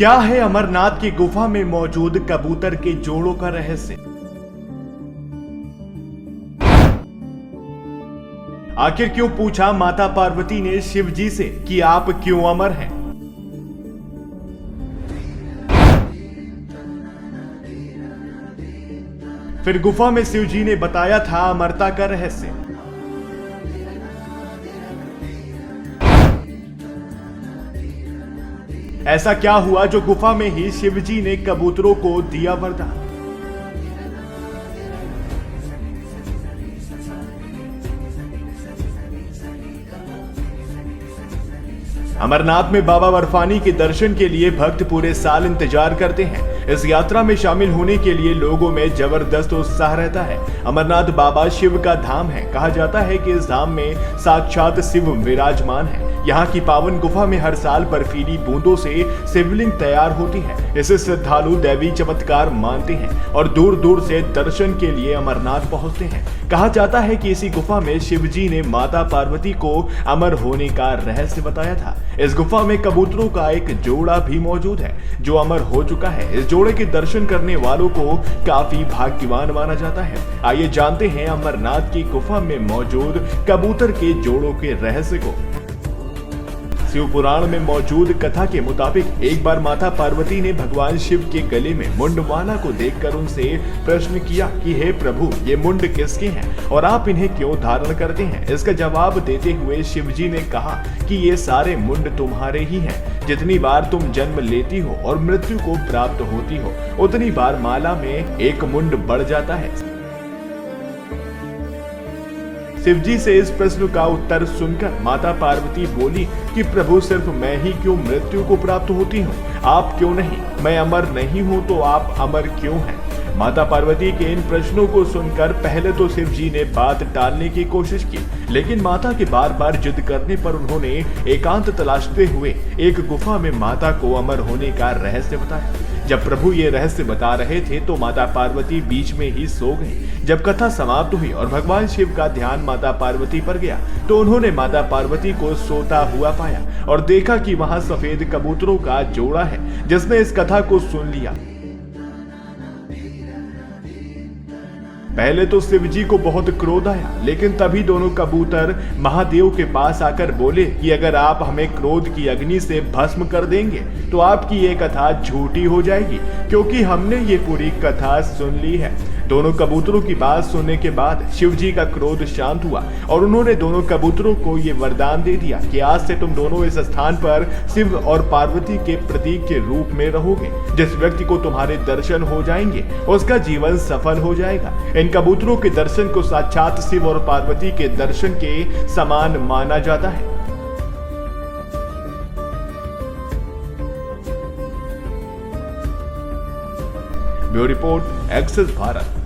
क्या है अमरनाथ की गुफा में मौजूद कबूतर के जोड़ों का रहस्य? आखिर क्यों पूछा माता पार्वती ने शिव जी से कि आप क्यों अमर हैं? फिर गुफा में शिव जी ने बताया था अमरता का रहस्य। ऐसा क्या हुआ जो गुफा में ही शिव जी ने कबूतरों को दिया वरदान? अमरनाथ में बाबा बर्फानी के दर्शन के लिए भक्त पूरे साल इंतजार करते हैं। इस यात्रा में शामिल होने के लिए लोगों में जबरदस्त उत्साह रहता है। अमरनाथ बाबा शिव का धाम है। कहा जाता है कि इस धाम में साक्षात शिव विराजमान है। यहाँ की पावन गुफा में हर साल बर्फीली बूंदों से शिवलिंग तैयार होती है। इसे श्रद्धालु दैवी चमत्कार मानते हैं और दूर दूर से दर्शन के लिए अमरनाथ पहुंचते हैं। कहा जाता है कि इसी गुफा में शिव जी ने माता पार्वती को अमर होने का रहस्य बताया था। इस गुफा में कबूतरों का एक जोड़ा भी मौजूद है जो अमर हो चुका है। इस जोड़े के दर्शन करने वालों को काफी भाग्यवान माना जाता है। आइए जानते हैं अमरनाथ की गुफा में मौजूद कबूतर के जोड़ों के रहस्य को। शिव पुराण में मौजूद कथा के मुताबिक एक बार माता पार्वती ने भगवान शिव के गले में मुंडमाला को देखकर उनसे प्रश्न किया कि हे प्रभु, ये मुंड किसके हैं और आप इन्हें क्यों धारण करते हैं? इसका जवाब देते हुए शिव जी ने कहा कि ये सारे मुंड तुम्हारे ही हैं। जितनी बार तुम जन्म लेती हो और मृत्यु को प्राप्त होती हो, उतनी बार माला में एक मुंड बढ़ जाता है। शिव जी से इस प्रश्न का उत्तर सुनकर माता पार्वती बोली कि प्रभु, सिर्फ मैं ही क्यों मृत्यु को प्राप्त होती हूँ, आप क्यों नहीं? मैं अमर नहीं हूँ तो आप अमर क्यों हैं? माता पार्वती के इन प्रश्नों को सुनकर पहले तो शिव जी ने बात टालने की कोशिश की, लेकिन माता के बार बार जिद करने पर उन्होंने एकांत तलाशते हुए एक गुफा में माता को अमर होने का रहस्य बताया। जब प्रभु ये रहस्य बता रहे थे तो माता पार्वती बीच में ही सो गई। जब कथा समाप्त हुई और भगवान शिव का ध्यान माता पार्वती पर गया तो उन्होंने माता पार्वती को सोता हुआ पाया और देखा कि वहां सफेद कबूतरों का जोड़ा है जिसने इस कथा को सुन लिया। पहले तो शिव जी को बहुत क्रोध आया, लेकिन तभी दोनों कबूतर महादेव के पास आकर बोले कि अगर आप हमें क्रोध की अग्नि से भस्म कर देंगे तो आपकी ये कथा झूठी हो जाएगी, क्योंकि हमने ये पूरी कथा सुन ली है। दोनों कबूतरों की बात सुनने के बाद शिव जी का क्रोध शांत हुआ और उन्होंने दोनों कबूतरों को ये वरदान दे दिया कि आज से तुम दोनों इस स्थान पर शिव और पार्वती के प्रतीक के रूप में रहोगे। जिस व्यक्ति को तुम्हारे दर्शन हो जाएंगे उसका जीवन सफल हो जाएगा। इन कबूतरों के दर्शन को साक्षात शिव और पार्वती के दर्शन के समान माना जाता है। Bureau report, access Bharat.